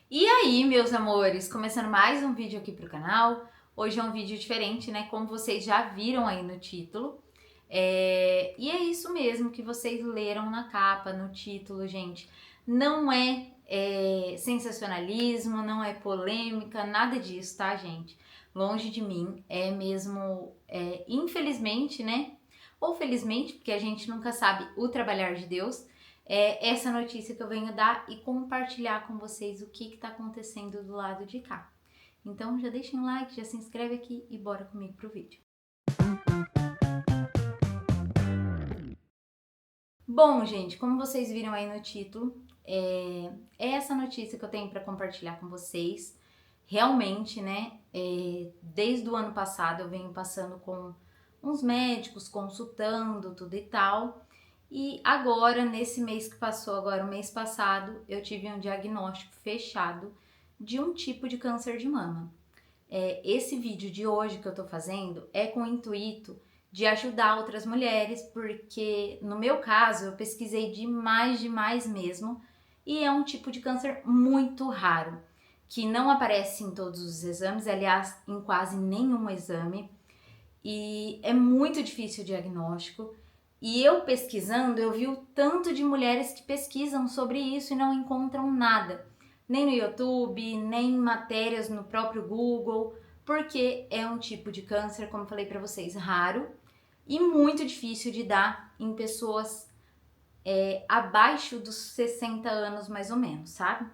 E aí, meus amores, começando mais um vídeo aqui pro canal. Hoje é um vídeo diferente, né? Como vocês já viram aí no título. E é isso mesmo que vocês leram na capa, no título, gente. Não é sensacionalismo, não é polêmica, nada disso, tá, gente? Longe de mim, é mesmo, infelizmente, né? Ou felizmente, porque a gente nunca sabe o trabalhar de Deus. É essa notícia que eu venho dar e compartilhar com vocês o que está acontecendo do lado de cá. Então já deixem um like, já se inscreve aqui e bora comigo pro vídeo. Bom, gente, como vocês viram aí no título, é essa notícia que eu tenho para compartilhar com vocês. Realmente, né, desde o ano passado eu venho passando com uns médicos, consultando tudo e tal. E agora, nesse mês que passou, agora o mês passado, eu tive um diagnóstico fechado de um tipo de câncer de mama. Esse vídeo de hoje que eu tô fazendo é com o intuito de ajudar outras mulheres, porque no meu caso eu pesquisei demais mesmo, e é um tipo de câncer muito raro, que não aparece em todos os exames, aliás, em quase nenhum exame, e é muito difícil o diagnóstico. E eu pesquisando, eu vi o tanto de mulheres que pesquisam sobre isso e não encontram nada, nem no YouTube, nem matérias no próprio Google, porque é um tipo de câncer, como eu falei para vocês, raro e muito difícil de dar em pessoas abaixo dos 60 anos, mais ou menos, sabe?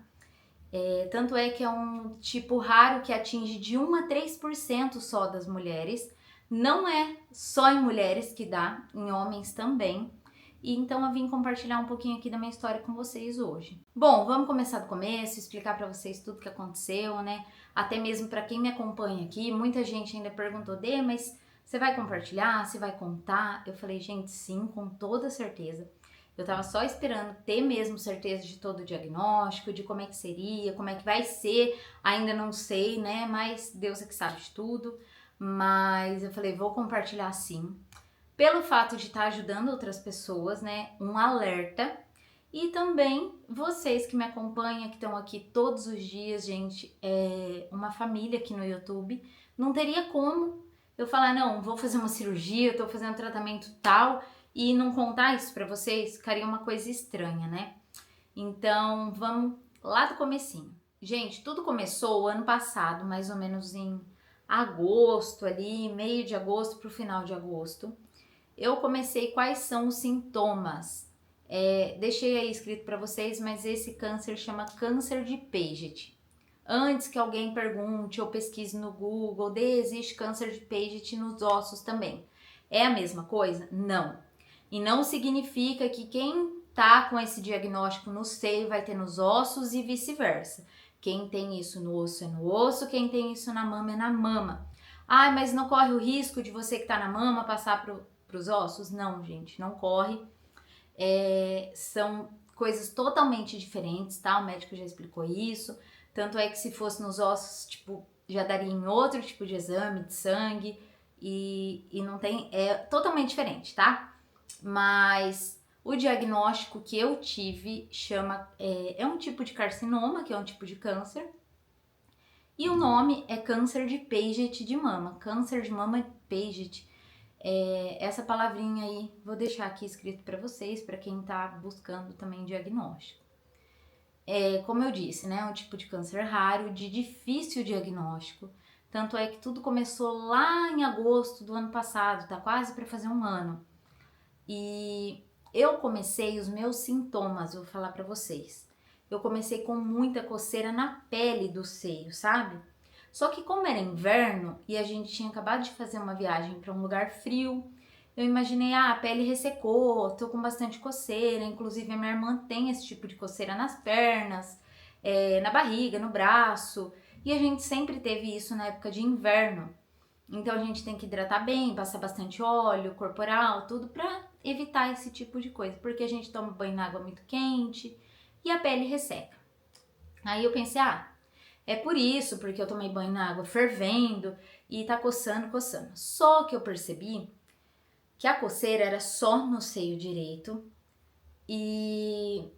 Tanto é que é um tipo raro que atinge de 1 a 3% só das mulheres. Não é só em mulheres que dá, em homens também. E então eu vim compartilhar um pouquinho aqui da minha história com vocês hoje. Bom, vamos começar do começo, explicar para vocês tudo que aconteceu, né? Até mesmo para quem me acompanha aqui, muita gente ainda perguntou: Dê, mas você vai compartilhar? Você vai contar? Eu falei: gente, sim, com toda certeza. Eu tava só esperando ter mesmo certeza de todo o diagnóstico, de como é que seria, como é que vai ser, ainda não sei, né? Mas Deus é que sabe de tudo. Mas eu falei, vou compartilhar sim. Pelo fato de estar ajudando outras pessoas, né? Um alerta. E também vocês que me acompanham, que estão aqui todos os dias, gente, uma família aqui no YouTube. Não teria como eu falar, não, vou fazer uma cirurgia, eu tô fazendo um tratamento tal e não contar isso pra vocês, ficaria uma coisa estranha, né? Então, vamos lá do comecinho. Gente, tudo começou o ano passado, mais ou menos em agosto ali, meio de agosto pro final de agosto. Eu comecei quais são os sintomas. Deixei aí escrito para vocês, mas esse câncer chama câncer de Paget. Antes que alguém pergunte ou pesquise no Google, existe câncer de Paget nos ossos também. É a mesma coisa? Não. E não significa que quem tá com esse diagnóstico no seio vai ter nos ossos e vice-versa. Quem tem isso no osso é no osso, quem tem isso na mama é na mama. Ah, mas não corre o risco de você que tá na mama passar para os ossos? Não, gente, não corre. São coisas totalmente diferentes, tá? O médico já explicou isso. Tanto é que se fosse nos ossos, tipo, já daria em outro tipo de exame de sangue e não tem, é totalmente diferente, tá? Mas o diagnóstico que eu tive é um tipo de carcinoma, que é um tipo de câncer, e o nome é câncer de Paget de mama, câncer de mama Paget. Essa palavrinha aí, vou deixar aqui escrito para vocês, para quem tá buscando também diagnóstico. Como eu disse, né, é um tipo de câncer raro, de difícil diagnóstico. Tanto é que tudo começou lá em agosto do ano passado, tá quase para fazer um ano. E eu comecei os meus sintomas, vou falar para vocês. Eu comecei com muita coceira na pele do seio, sabe? Só que como era inverno e a gente tinha acabado de fazer uma viagem para um lugar frio, eu imaginei, a pele ressecou, tô com bastante coceira, inclusive a minha irmã tem esse tipo de coceira nas pernas, na barriga, no braço, e a gente sempre teve isso na época de inverno. Então a gente tem que hidratar bem, passar bastante óleo corporal, tudo pra evitar esse tipo de coisa, porque a gente toma banho na água muito quente e a pele resseca. Aí eu pensei, é por isso, porque eu tomei banho na água fervendo e tá coçando. Só que eu percebi que a coceira era só no seio direito e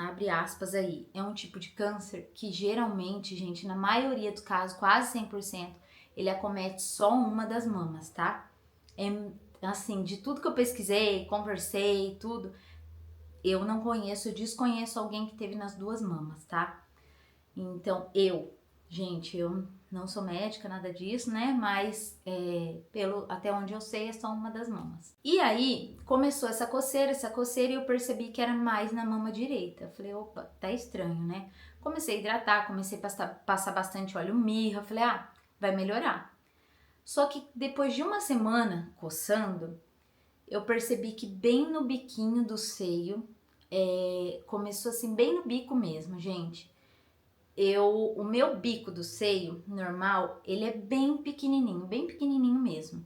abre aspas aí, é um tipo de câncer que geralmente, gente, na maioria dos casos, quase 100%, ele acomete só uma das mamas, tá? É assim, de tudo que eu pesquisei, conversei, tudo, eu não conheço, eu desconheço alguém que teve nas duas mamas, tá? Então, gente, eu não sou médica, nada disso, né? Mas até onde eu sei, é só uma das mamas. E aí, começou essa coceira, e eu percebi que era mais na mama direita. Eu falei, opa, tá estranho, né? Comecei a hidratar, comecei a passar bastante óleo mirra. Falei, vai melhorar. Só que depois de uma semana coçando, eu percebi que bem no biquinho do seio, começou assim, bem no bico mesmo, gente. O meu bico do seio normal, ele é bem pequenininho mesmo.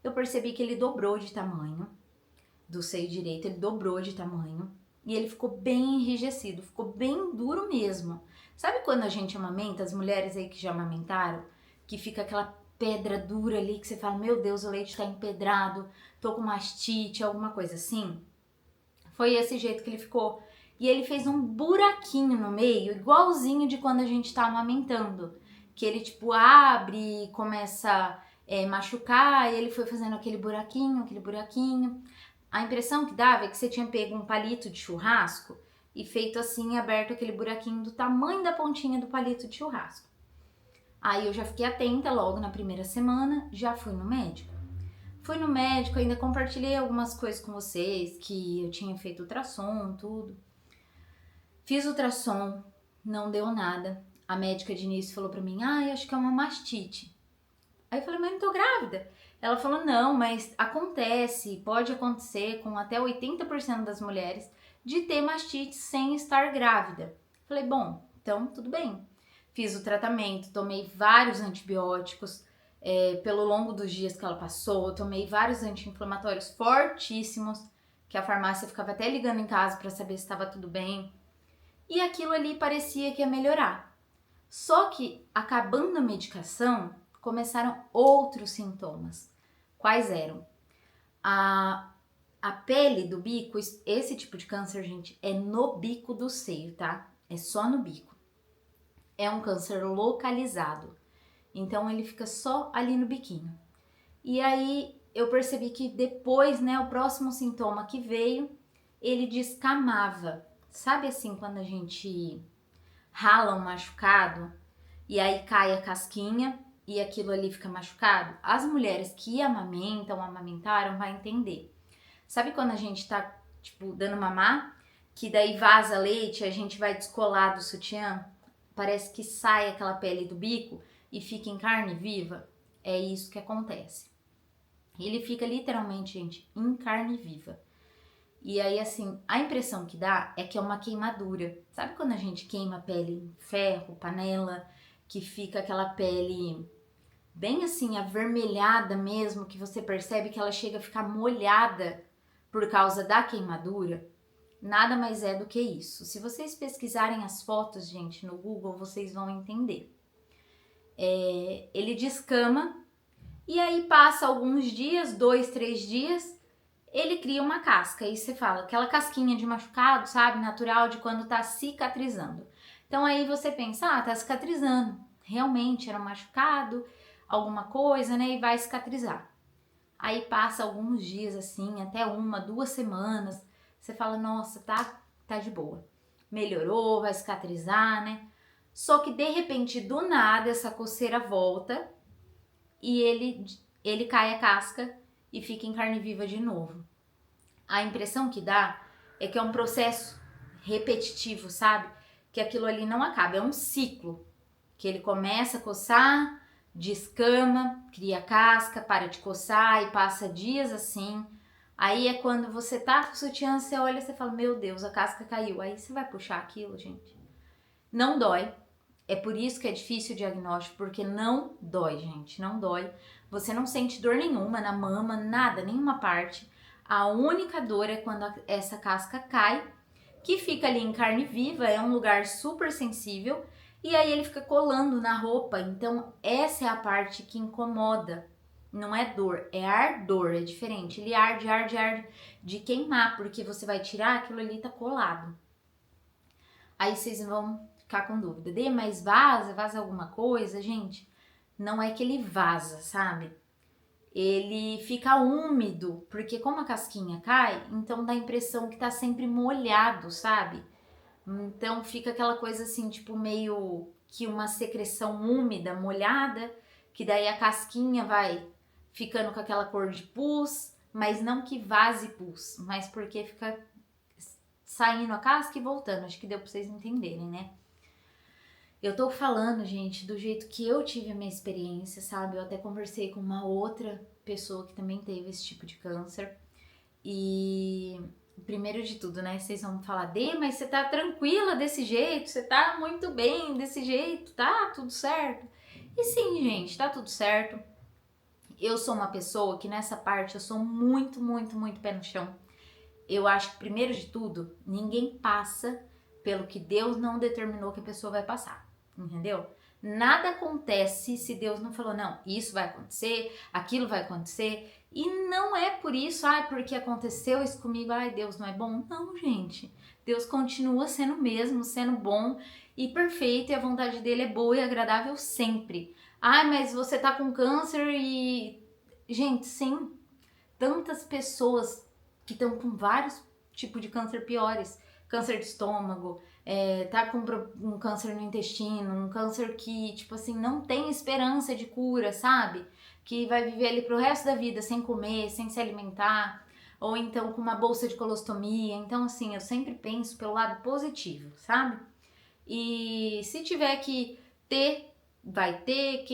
Eu percebi que ele dobrou de tamanho, do seio direito, ele dobrou de tamanho. E ele ficou bem enrijecido, ficou bem duro mesmo. Sabe quando a gente amamenta, as mulheres aí que já amamentaram, que fica aquela pedra dura ali, que você fala, meu Deus, o leite tá empedrado, tô com mastite, alguma coisa assim? Foi esse jeito que ele ficou. E ele fez um buraquinho no meio, igualzinho de quando a gente tá amamentando. Que ele, tipo, abre e começa a machucar, e ele foi fazendo aquele buraquinho, A impressão que dava é que você tinha pego um palito de churrasco e feito assim, aberto aquele buraquinho do tamanho da pontinha do palito de churrasco. Aí eu já fiquei atenta logo na primeira semana, já fui no médico. Fui no médico, ainda compartilhei algumas coisas com vocês, que eu tinha feito ultrassom, tudo. Fiz ultrassom, não deu nada. A médica de início falou pra mim, acho que é uma mastite. Aí eu falei, mas não tô grávida. Ela falou, não, mas acontece, pode acontecer com até 80% das mulheres de ter mastite sem estar grávida. Falei, bom, então tudo bem. Fiz o tratamento, tomei vários antibióticos, pelo longo dos dias que ela passou, eu tomei vários anti-inflamatórios fortíssimos, que a farmácia ficava até ligando em casa para saber se estava tudo bem. E aquilo ali parecia que ia melhorar. Só que, acabando a medicação, começaram outros sintomas. Quais eram? A pele do bico, esse tipo de câncer, gente, é no bico do seio, tá? É só no bico. É um câncer localizado. Então, ele fica só ali no biquinho. E aí, eu percebi que depois, né, o próximo sintoma que veio, ele descamava. Sabe assim, quando a gente rala um machucado e aí cai a casquinha e aquilo ali fica machucado? As mulheres que amamentaram, vai entender. Sabe quando a gente tá, tipo, dando mamar, que daí vaza leite e a gente vai descolar do sutiã? Parece que sai aquela pele do bico e fica em carne viva? É isso que acontece. Ele fica literalmente, gente, em carne viva. E aí, assim, a impressão que dá é que é uma queimadura. Sabe quando a gente queima a pele em ferro, panela, que fica aquela pele bem assim, avermelhada mesmo, que você percebe que ela chega a ficar molhada por causa da queimadura? Nada mais é do que isso. Se vocês pesquisarem as fotos, gente, no Google, vocês vão entender. Ele descama e aí passa alguns dias, 2, 3 dias, ele cria uma casca. E você fala, aquela casquinha de machucado, sabe? Natural de quando tá cicatrizando. Então aí você pensa, tá cicatrizando. Realmente era um machucado, alguma coisa, né? E vai cicatrizar. Aí passa alguns dias assim, até 1, 2 semanas. Você fala, nossa, tá de boa. Melhorou, vai cicatrizar, né? Só que de repente, do nada, essa coceira volta e ele cai a casca e fica em carne viva de novo. A impressão que dá é que é um processo repetitivo, sabe? Que aquilo ali não acaba, é um ciclo. Que ele começa a coçar, descama, cria casca, para de coçar e passa dias assim. Aí é quando você tá com o sutiã, você olha e você fala, meu Deus, a casca caiu. Aí você vai puxar aquilo, gente. Não dói. É por isso que é difícil o diagnóstico, porque não dói, gente, não dói. Você não sente dor nenhuma na mama, nada, nenhuma parte. A única dor é quando essa casca cai, que fica ali em carne viva, é um lugar super sensível, e aí ele fica colando na roupa. Então essa é a parte que incomoda. Não é dor, é ardor, é diferente. Ele arde de queimar, porque você vai tirar, aquilo ali tá colado. Aí vocês vão ficar com dúvida. Dê, mas vaza alguma coisa? Gente, não é que ele vaza, sabe? Ele fica úmido, porque como a casquinha cai, então dá a impressão que tá sempre molhado, sabe? Então fica aquela coisa assim, tipo meio que uma secreção úmida, molhada, que daí a casquinha vai ficando com aquela cor de pus, mas não que vaze pus, mas porque fica saindo a casca e voltando. Acho que deu pra vocês entenderem, né? Eu tô falando, gente, do jeito que eu tive a minha experiência, sabe? Eu até conversei com uma outra pessoa que também teve esse tipo de câncer. E primeiro de tudo, né? Vocês vão falar, Dê, mas você tá tranquila desse jeito, você tá muito bem desse jeito, tá tudo certo. E sim, gente, tá tudo certo. Eu sou uma pessoa que nessa parte eu sou muito, muito, muito pé no chão. Eu acho que primeiro de tudo, ninguém passa pelo que Deus não determinou que a pessoa vai passar, entendeu? Nada acontece se Deus não falou, não, isso vai acontecer, aquilo vai acontecer. E não é por isso, porque aconteceu isso comigo, Deus não é bom. Não, gente. Deus continua sendo o mesmo, sendo bom e perfeito, e a vontade dele é boa e agradável sempre. Mas você tá com câncer e... Gente, sim, tantas pessoas que estão com vários tipos de câncer piores. Câncer de estômago, tá com um câncer no intestino, um câncer que, tipo assim, não tem esperança de cura, sabe? Que vai viver ali pro resto da vida sem comer, sem se alimentar, ou então com uma bolsa de colostomia. Então, assim, eu sempre penso pelo lado positivo, sabe? E se tiver que ter, vai ter.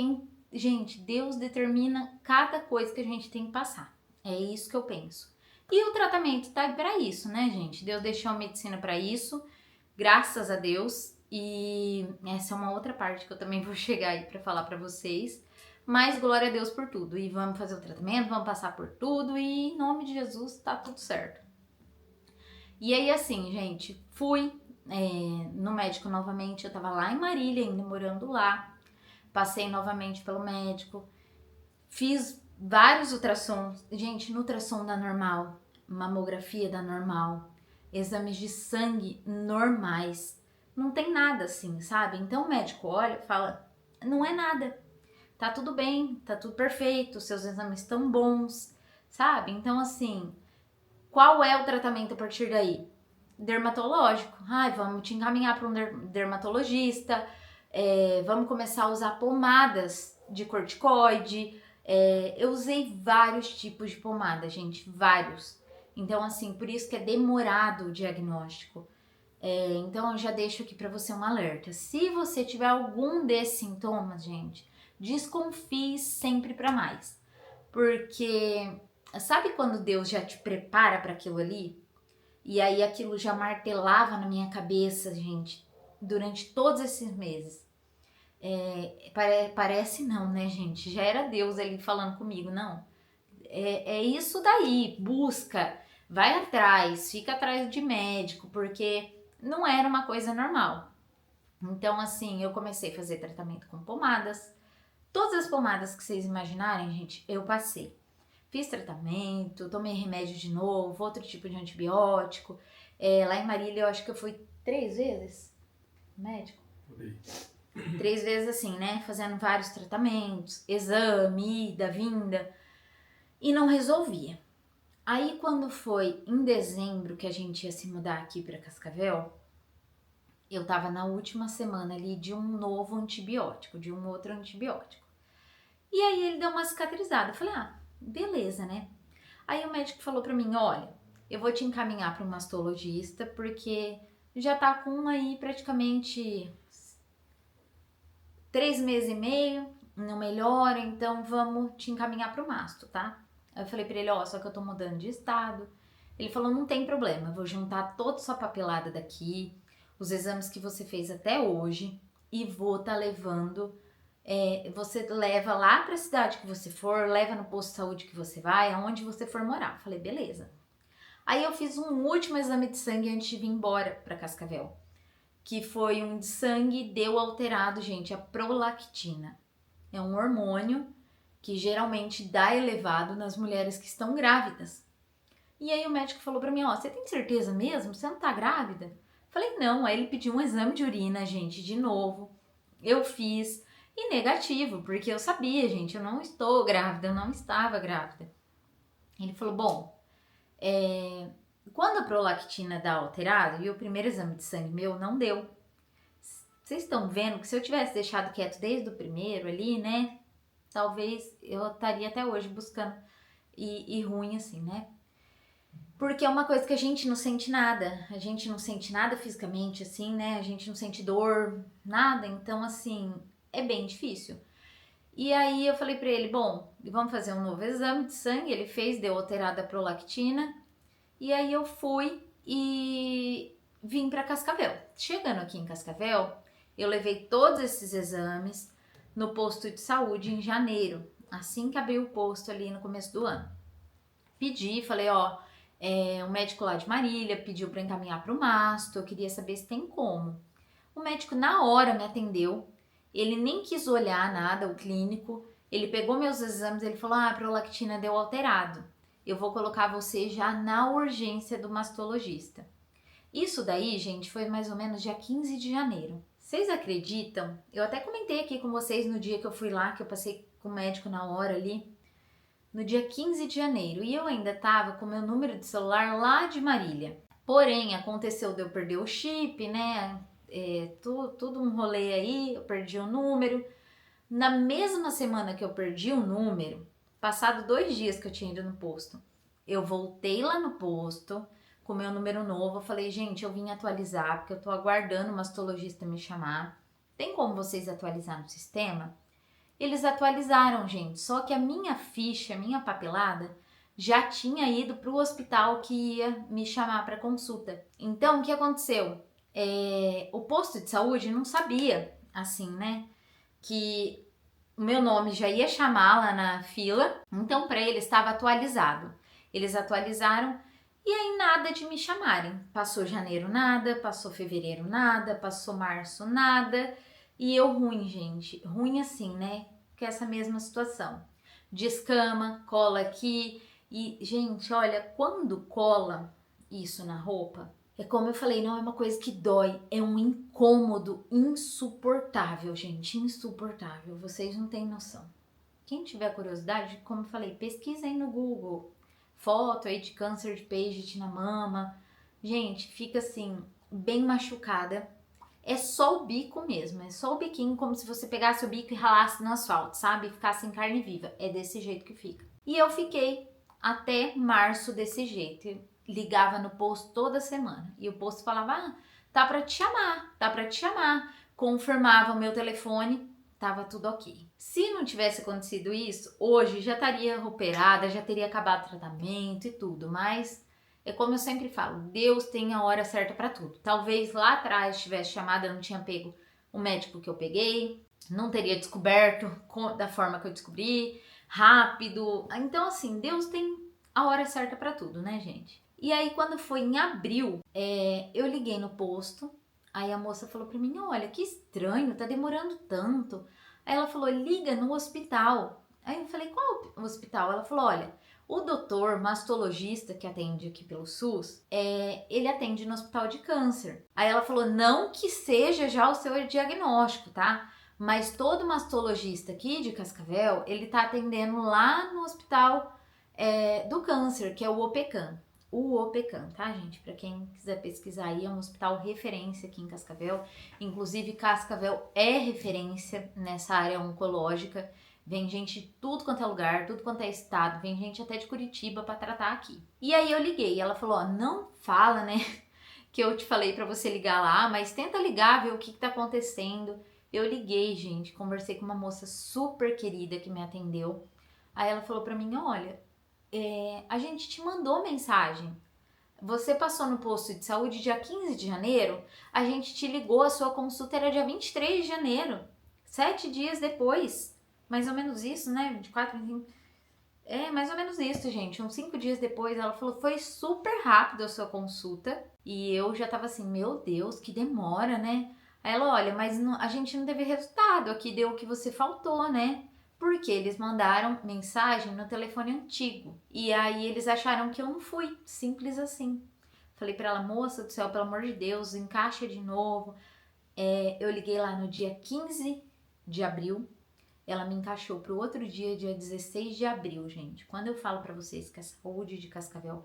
Gente, Deus determina cada coisa que a gente tem que passar. É isso que eu penso. E o tratamento tá para isso, né, gente? Deus deixou a medicina para isso, graças a Deus. E essa é uma outra parte que eu também vou chegar aí para falar para vocês. Mas glória a Deus por tudo. E vamos fazer o tratamento, vamos passar por tudo e em nome de Jesus tá tudo certo. E aí assim, gente, fui no médico novamente. Eu tava lá em Marília ainda, morando lá. Passei novamente pelo médico. Fiz vários ultrassons. Gente, no ultrassom dá normal, mamografia dá normal, exames de sangue normais. Não tem nada assim, sabe? Então o médico olha e fala, não é nada. Tá tudo bem, tá tudo perfeito, seus exames estão bons, sabe? Então assim, qual é o tratamento a partir daí? Dermatológico. Vamos te encaminhar para um dermatologista, vamos começar a usar pomadas de corticoide. Eu usei vários tipos de pomada, gente, vários. Então, assim, por isso que é demorado o diagnóstico. Então, eu já deixo aqui para você um alerta. Se você tiver algum desses sintomas, gente, desconfie sempre para mais. Porque sabe quando Deus já te prepara para aquilo ali? E aí aquilo já martelava na minha cabeça, gente, durante todos esses meses. Parece não, né, gente? Já era Deus ali falando comigo, não. É isso daí, busca, vai atrás, fica atrás de médico, porque não era uma coisa normal. Então, assim, eu comecei a fazer tratamento com pomadas. Todas as pomadas que vocês imaginarem, gente, eu passei. Fiz tratamento, tomei remédio de novo, outro tipo de antibiótico. Lá em Marília, eu acho que eu fui 3 vezes médico. 3 vezes assim, né? Fazendo vários tratamentos, exame, ida, vinda. E não resolvia. Aí, quando foi em dezembro que a gente ia se mudar aqui para Cascavel, eu tava na última semana ali de um novo antibiótico, de um outro antibiótico. E aí ele deu uma cicatrizada. Eu falei, beleza, né? Aí o médico falou pra mim, olha, eu vou te encaminhar para um mastologista, porque já tá com aí praticamente 3 meses e meio, não melhora, então vamos te encaminhar pro masto, tá? Aí eu falei pra ele, só que eu tô mudando de estado. Ele falou, não tem problema, eu vou juntar toda a sua papelada daqui, os exames que você fez até hoje, e vou tá levando, você leva lá pra cidade que você for, leva no posto de saúde que você vai, aonde você for morar. Eu falei, beleza. Aí eu fiz um último exame de sangue antes de vir embora pra Cascavel, que foi um de sangue deu alterado, gente, a prolactina. É um hormônio que geralmente dá elevado nas mulheres que estão grávidas. E aí o médico falou pra mim, você tem certeza mesmo? Você não tá grávida? Eu Falei, não. Aí ele pediu um exame de urina, gente, de novo. Eu fiz e negativo, porque eu sabia, gente, eu não estou grávida, eu não estava grávida. Ele falou, bom, quando a prolactina dá alterado, e o primeiro exame de sangue meu não deu. Vocês estão vendo que se eu tivesse deixado quieto desde o primeiro ali, né, talvez eu estaria até hoje buscando e ruim assim, né? Porque é uma coisa que a gente não sente nada. A gente não sente nada fisicamente, assim, né? A gente não sente dor, nada. Então, assim, é bem difícil. E aí eu falei pra ele, bom, vamos fazer um novo exame de sangue. Ele fez, deu alterada a prolactina. E aí eu fui e vim pra Cascavel. Chegando aqui em Cascavel, eu levei todos esses exames no posto de saúde em janeiro. Assim que abriu o posto ali no começo do ano. Pedi, falei, ó, o médico lá de Marília pediu para encaminhar para o masto, eu queria saber se tem como. O médico na hora me atendeu, ele nem quis olhar nada, o clínico, ele pegou meus exames, ele falou, a prolactina deu alterado, eu vou colocar você já na urgência do mastologista. Isso daí, gente, foi mais ou menos dia 15 de janeiro. Vocês acreditam? Eu até comentei aqui com vocês no dia que eu fui lá, que eu passei com o médico na hora ali, no dia 15 de janeiro, e eu ainda tava com meu número de celular lá de Marília. Porém, aconteceu de eu perder o chip, né? Tudo um rolê aí, eu perdi o número. Na mesma semana que eu perdi o número, passado 2 dias que eu tinha ido no posto, eu voltei lá no posto com meu número novo. Eu falei, gente, eu vim atualizar, porque eu tô aguardando o mastologista me chamar. Tem como vocês atualizar no sistema? Eles atualizaram, gente, só que a minha ficha, a minha papelada, já tinha ido para o hospital que ia me chamar para consulta. Então, o que aconteceu? O posto de saúde não sabia, assim, né, que o meu nome já ia chamar lá na fila, então para eles estava atualizado. Eles atualizaram e aí nada de me chamarem. Passou janeiro nada, passou fevereiro nada, passou março nada. E eu ruim, gente, ruim assim, né? Que é essa mesma situação. Descama, cola aqui. E, gente, olha, quando cola isso na roupa, é como eu falei, não é uma coisa que dói, é um incômodo insuportável, gente, insuportável. Vocês não têm noção. Quem tiver curiosidade, como eu falei, pesquisa aí no Google. Foto aí de câncer de Paget na mama. Gente, fica assim, bem machucada. É só o bico mesmo, é só o biquinho, como se você pegasse o bico e ralasse no asfalto, sabe? Ficasse em carne viva. É desse jeito que fica. E eu fiquei até março desse jeito. Eu ligava no posto toda semana. E o posto falava, tá pra te chamar, tá pra te chamar. Confirmava o meu telefone, tava tudo ok. Se não tivesse acontecido isso, hoje já estaria operada, já teria acabado o tratamento e tudo, mas é como eu sempre falo, Deus tem a hora certa para tudo. Talvez lá atrás tivesse chamado, eu não tinha pego o médico que eu peguei, não teria descoberto da forma que eu descobri, rápido. Então, assim, Deus tem a hora certa para tudo, né, gente? E aí, quando foi em abril, eu liguei no posto, aí a moça falou pra mim, olha, que estranho, tá demorando tanto. Aí ela falou, liga no hospital. Aí eu falei, qual hospital? Ela falou, olha, o doutor mastologista que atende aqui pelo SUS, ele atende no hospital de câncer. Aí ela falou, não que seja já o seu diagnóstico, tá? Mas todo mastologista aqui de Cascavel, ele tá atendendo lá no hospital do câncer, que é o OPECAM. O OPECAM, tá, gente? Para quem quiser pesquisar aí, é um hospital referência aqui em Cascavel. Inclusive, Cascavel é referência nessa área oncológica. Vem gente de tudo quanto é lugar, tudo quanto é estado. Vem gente até de Curitiba para tratar aqui. E aí eu liguei. Ela falou, ó, não fala, né, que eu te falei para você ligar lá, mas tenta ligar, ver o que tá acontecendo. Eu liguei, gente. Conversei com uma moça super querida que me atendeu. Aí ela falou para mim, olha, a gente te mandou mensagem. Você passou no posto de saúde dia 15 de janeiro, a gente te ligou, a sua consulta era dia 23 de janeiro, 7 dias depois. Mais ou menos isso, né? 24, 25. Mais ou menos isso, gente. Uns 5 dias depois, ela falou, foi super rápido a sua consulta. E eu já tava assim, meu Deus, que demora, né? Aí ela, olha, mas a gente não teve resultado, aqui deu o que você faltou, né? Porque eles mandaram mensagem no telefone antigo. E aí eles acharam que eu não fui. Simples assim. Falei pra ela, moça do céu, pelo amor de Deus, encaixa de novo. Eu liguei lá no dia 15 de abril, ela me encaixou pro outro dia, dia 16 de abril, gente. Quando eu falo pra vocês que a saúde de Cascavel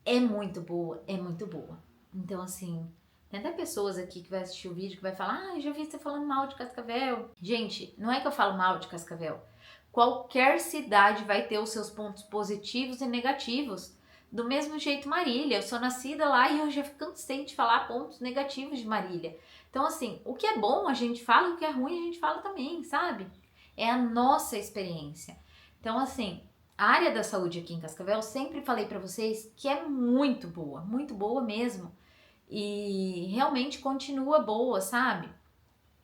é muito boa, é muito boa. Então, assim, tem até pessoas aqui que vai assistir o vídeo que vai falar, já vi você falando mal de Cascavel. Gente, não é que eu falo mal de Cascavel. Qualquer cidade vai ter os seus pontos positivos e negativos. Do mesmo jeito Marília, eu sou nascida lá e eu já cansei de falar pontos negativos de Marília. Então, assim, o que é bom a gente fala, o que é ruim a gente fala também, sabe? É a nossa experiência. Então, assim, a área da saúde aqui em Cascavel, eu sempre falei pra vocês que é muito boa mesmo. E realmente continua boa, sabe?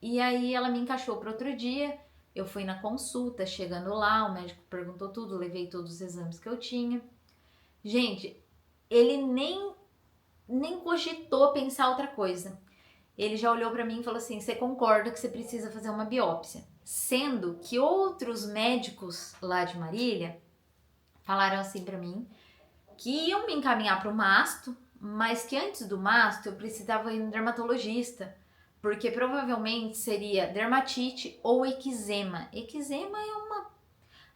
E aí ela me encaixou para outro dia, eu fui na consulta, chegando lá, o médico perguntou tudo, levei todos os exames que eu tinha. Gente, ele nem cogitou pensar outra coisa. Ele já olhou para mim e falou assim: "Você concorda que você precisa fazer uma biópsia?" Sendo que outros médicos lá de Marília falaram assim para mim que iam me encaminhar para o masto, mas que antes do masto eu precisava ir no dermatologista, porque provavelmente seria dermatite ou eczema. Eczema é uma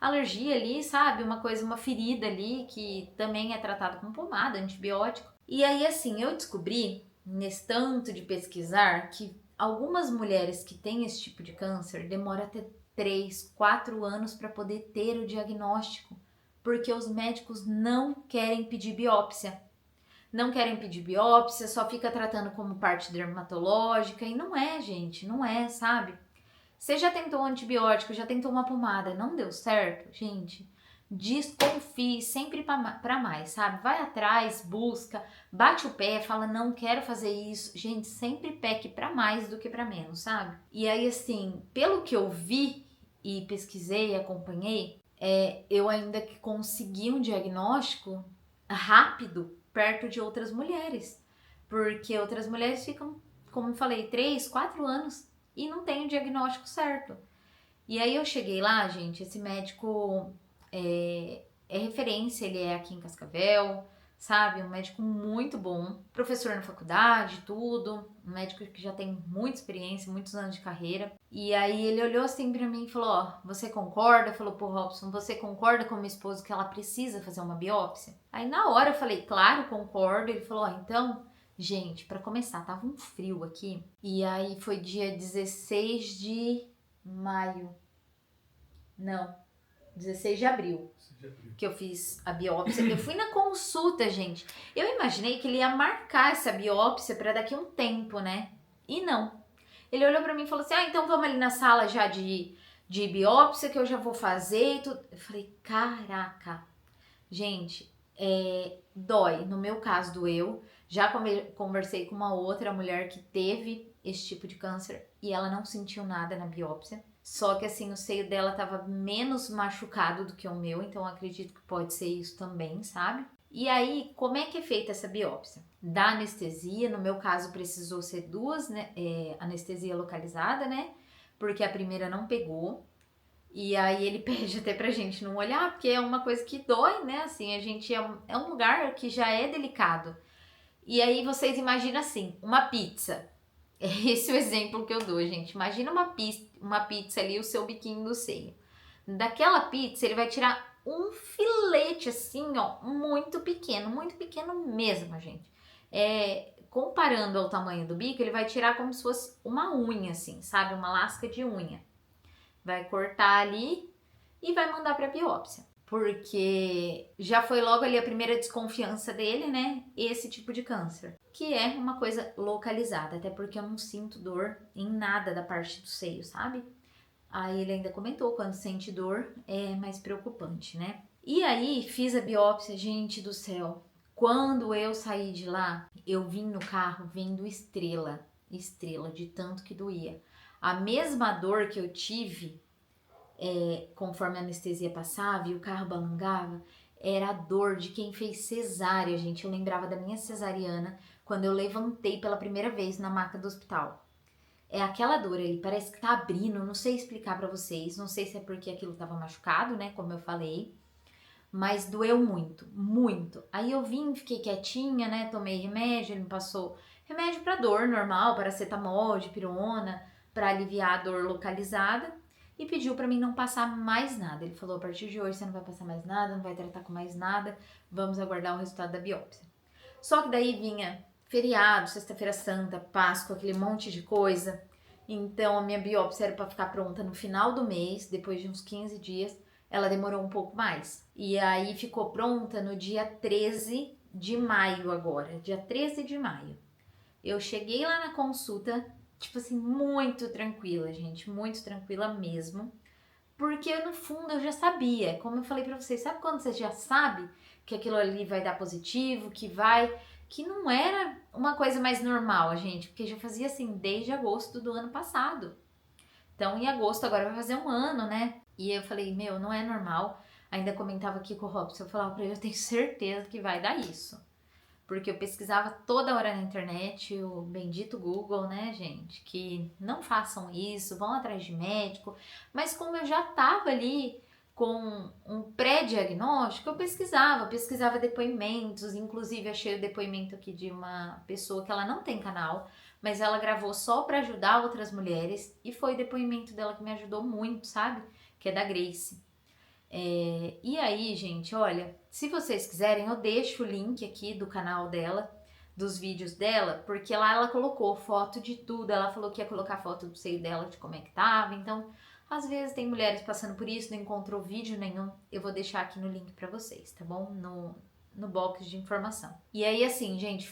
alergia ali, sabe? Uma coisa, uma ferida ali que também é tratado com pomada, antibiótico. E aí assim, eu descobri, nesse tanto de pesquisar, que algumas mulheres que têm esse tipo de câncer demoram até 3, 4 anos para poder ter o diagnóstico, porque os médicos não querem pedir biópsia. Não querem pedir biópsia, só fica tratando como parte dermatológica e não é, gente, não é, sabe? Você já tentou um antibiótico, já tentou uma pomada, não deu certo, gente? Desconfie sempre para mais, sabe? Vai atrás, busca, bate o pé, fala não quero fazer isso. Gente, sempre peque para mais do que para menos, sabe? E aí assim, pelo que eu vi e pesquisei, acompanhei, eu ainda que consegui um diagnóstico rápido perto de outras mulheres, porque outras mulheres ficam, como eu falei, 3, 4 anos e não tem o diagnóstico certo. E aí eu cheguei lá, gente, esse médico é referência, ele é aqui em Cascavel, sabe? Um médico muito bom, professor na faculdade, tudo, um médico que já tem muita experiência, muitos anos de carreira. E aí ele olhou assim pra mim e falou, ó, você concorda? Falou pro Robson, você concorda com a minha esposa que ela precisa fazer uma biópsia? Aí na hora eu falei, claro, concordo. Ele falou, ó, então, gente, pra começar, tava um frio aqui. E aí foi dia 16 de maio. Não, 16 de abril que eu fiz a biópsia. Eu fui na consulta, gente. Eu imaginei que ele ia marcar essa biópsia para daqui a um tempo, né? E não. Ele olhou para mim e falou assim: então vamos ali na sala já de biópsia que eu já vou fazer e tudo. Eu falei: caraca. Gente, dói. No meu caso, doeu. Já conversei com uma outra mulher que teve esse tipo de câncer e ela não sentiu nada na biópsia. Só que assim, o seio dela tava menos machucado do que o meu, então eu acredito que pode ser isso também, sabe? E aí, como é que é feita essa biópsia? Da anestesia, no meu caso precisou ser 2, né, anestesia localizada, né? Porque a primeira não pegou. E aí ele pede até pra gente não olhar, porque é uma coisa que dói, né? Assim, a gente é um lugar que já é delicado. E aí vocês imaginam assim, uma pizza. É esse o exemplo que eu dou, gente. Imagina uma pizza ali, o seu biquinho do seio. Daquela pizza, ele vai tirar um filete assim, ó, muito pequeno mesmo, gente. Comparando ao tamanho do bico, ele vai tirar como se fosse uma unha, assim, sabe? Uma lasca de unha. Vai cortar ali e vai mandar para biópsia. Porque já foi logo ali a primeira desconfiança dele, né? Esse tipo de câncer. Que é uma coisa localizada, até porque eu não sinto dor em nada da parte do seio, sabe? Aí ele ainda comentou, quando sente dor é mais preocupante, né? E aí fiz a biópsia, gente do céu. Quando eu saí de lá, eu vim no carro vendo estrela de tanto que doía. A mesma dor que eu tive conforme a anestesia passava e o carro balangava, era a dor de quem fez cesárea, gente. Eu lembrava da minha cesariana quando eu levantei pela primeira vez na maca do hospital. É aquela dor ali, parece que tá abrindo, não sei explicar pra vocês, não sei se é porque aquilo tava machucado, né, como eu falei, mas doeu muito, muito. Aí eu vim, fiquei quietinha, né? Tomei remédio, ele me passou remédio para dor normal, paracetamol, dipirona, para aliviar a dor localizada e pediu para mim não passar mais nada. Ele falou: a partir de hoje você não vai passar mais nada, não vai tratar com mais nada, vamos aguardar o resultado da biópsia. Só que daí vinha feriado, sexta-feira santa, Páscoa, aquele monte de coisa. Então a minha biópsia era para ficar pronta no final do mês, depois de uns 15 dias. Ela demorou um pouco mais. E aí ficou pronta no dia 13 de maio agora, dia 13 de maio. Eu cheguei lá na consulta, tipo assim, muito tranquila, gente, muito tranquila mesmo. Porque no fundo eu já sabia, como eu falei pra vocês, sabe quando você já sabe que aquilo ali vai dar positivo, que não era uma coisa mais normal, gente, porque já fazia assim desde agosto do ano passado. Então em agosto agora vai fazer um ano, né? E eu falei, meu, não é normal. Ainda comentava aqui com o Robson, eu falava pra ele, eu tenho certeza que vai dar isso. Porque eu pesquisava toda hora na internet, o bendito Google, né, gente? Que não façam isso, vão atrás de médico. Mas como eu já tava ali com um pré-diagnóstico, eu pesquisava depoimentos. Inclusive, achei o depoimento aqui de uma pessoa que ela não tem canal, mas ela gravou só para ajudar outras mulheres. E foi o depoimento dela que me ajudou muito, sabe? Que é da Grace. E aí, gente, olha, se vocês quiserem, eu deixo o link aqui do canal dela, dos vídeos dela, porque lá ela colocou foto de tudo, ela falou que ia colocar foto do seio dela, de como é que tava, então, às vezes tem mulheres passando por isso, não encontrou vídeo nenhum, eu vou deixar aqui no link pra vocês, tá bom? No box de informação. E aí, assim, gente,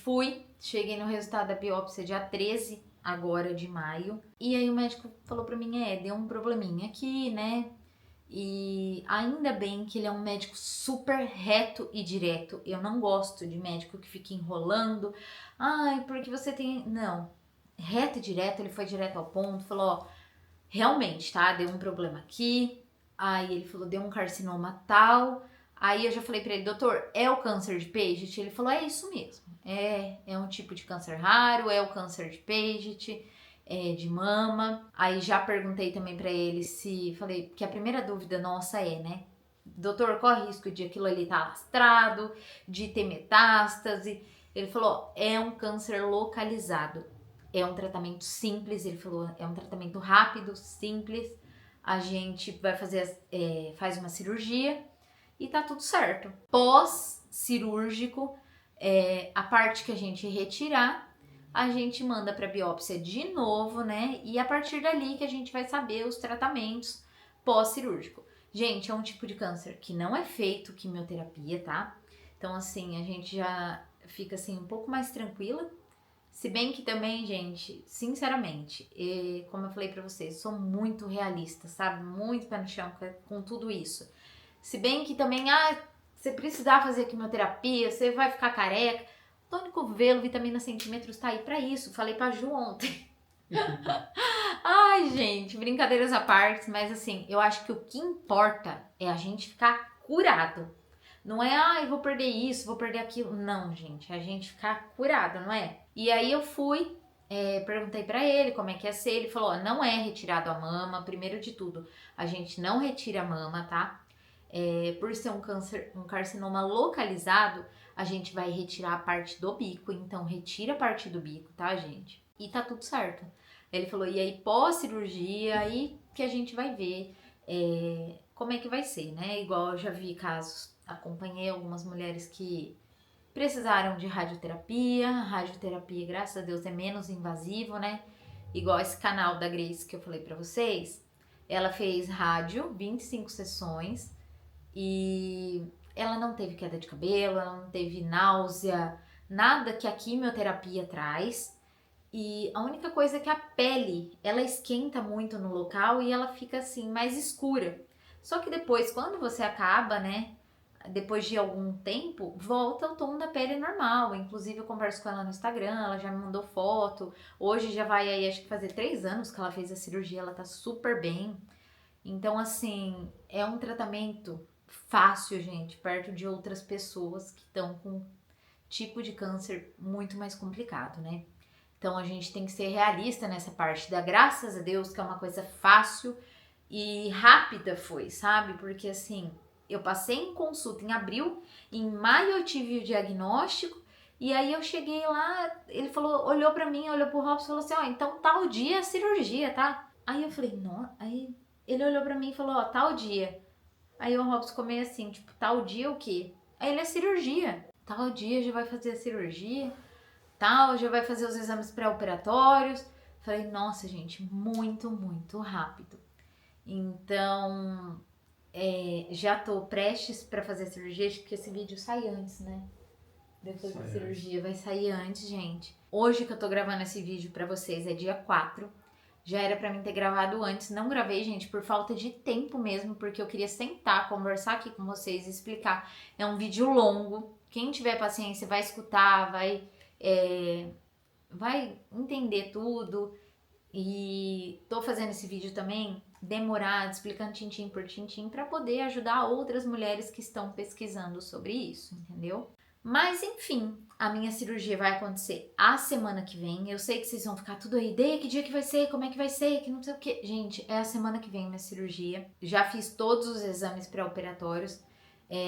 cheguei no resultado da biópsia dia 13 agora de maio, e aí o médico falou pra mim, deu um probleminha aqui, né? E ainda bem que ele é um médico super reto e direto. Eu não gosto de médico que fica enrolando. Ai, porque você tem. Não. Reto e direto, ele foi direto ao ponto, falou: ó, realmente, tá? Deu um problema aqui. Aí ele falou: deu um carcinoma tal. Aí eu já falei pra ele: doutor, é o câncer de Paget? Ele falou: é isso mesmo. É um tipo de câncer raro, é o câncer de Paget, de mama. Aí já perguntei também pra ele falei, que a primeira dúvida nossa né? Doutor, corre risco de aquilo ali tá alastrado, de ter metástase? Ele falou, é um câncer localizado. É um tratamento simples, ele falou, é um tratamento rápido, simples. A gente vai faz uma cirurgia e tá tudo certo. Pós-cirúrgico, a parte que a gente retirar, a gente manda para biópsia de novo, né? E a partir dali que a gente vai saber os tratamentos pós-cirúrgico. Gente, é um tipo de câncer que não é feito quimioterapia, tá? Então, assim, a gente já fica assim um pouco mais tranquila. Se bem que também, gente, sinceramente, como eu falei pra vocês, sou muito realista, sabe? Muito pé no chão com tudo isso. Se bem que também, você precisar fazer quimioterapia, você vai ficar careca. Tônico Velo, vitamina centímetros, tá aí pra isso. Falei pra Ju ontem. Ai, gente, brincadeiras à parte, mas assim, eu acho que o que importa é a gente ficar curado. Não é, eu vou perder isso, vou perder aquilo. Não, gente, é a gente ficar curado, não é? E aí eu fui, perguntei pra ele como é que ia ser. Ele falou, não é retirado a mama. Primeiro de tudo, a gente não retira a mama, tá? Por ser um carcinoma localizado, a gente vai retirar a parte do bico. Então, retira a parte do bico, tá, gente? E tá tudo certo. Ele falou, e aí pós-cirurgia, aí que a gente vai ver como é que vai ser, né? Igual eu já vi casos, acompanhei algumas mulheres que precisaram de radioterapia. Radioterapia, graças a Deus, é menos invasivo, né? Igual esse canal da Grace que eu falei pra vocês. Ela fez rádio, 25 sessões, e ela não teve queda de cabelo, ela não teve náusea, nada que a quimioterapia traz. E a única coisa é que a pele, ela esquenta muito no local e ela fica assim mais escura. Só que depois, quando você acaba, né, depois de algum tempo, volta o tom da pele normal. Inclusive eu converso com ela no Instagram, ela já me mandou foto. Hoje já vai aí, acho que fazer 3 anos que ela fez a cirurgia, ela tá super bem. Então, assim, é um tratamento fácil, gente, perto de outras pessoas que estão com tipo de câncer muito mais complicado, né? Então a gente tem que ser realista nessa parte. Da graças a Deus que é uma coisa fácil e rápida foi, sabe? Porque assim, eu passei em consulta em abril, em maio eu tive o diagnóstico, e aí eu cheguei lá, ele falou, olhou pra mim, olhou pro Robson e falou assim, ó, então tal dia é a cirurgia, tá? Aí eu falei, não, aí ele olhou pra mim e falou, ó, tal dia. Aí o Robson ficou meio assim, tipo, tal dia o quê? Aí ele é cirurgia. Tal dia já vai fazer a cirurgia, tal, já vai fazer os exames pré-operatórios. Falei, nossa, gente, muito, muito rápido. Então, já tô prestes pra fazer a cirurgia, acho que esse vídeo sai antes, né? Depois da cirurgia, vai sair antes, gente. Hoje que eu tô gravando esse vídeo pra vocês é dia 4. Já era pra mim ter gravado antes, não gravei, gente, por falta de tempo mesmo, porque eu queria sentar, conversar aqui com vocês, explicar. É um vídeo longo, quem tiver paciência vai escutar, vai entender tudo. E tô fazendo esse vídeo também demorado, explicando tintim por tintim, pra poder ajudar outras mulheres que estão pesquisando sobre isso, entendeu? Mas enfim, a minha cirurgia vai acontecer a semana que vem. Eu sei que vocês vão ficar tudo aí, Dê, que dia que vai ser, como é que vai ser, que não sei o que. Gente, é a semana que vem minha cirurgia. Já fiz todos os exames pré-operatórios.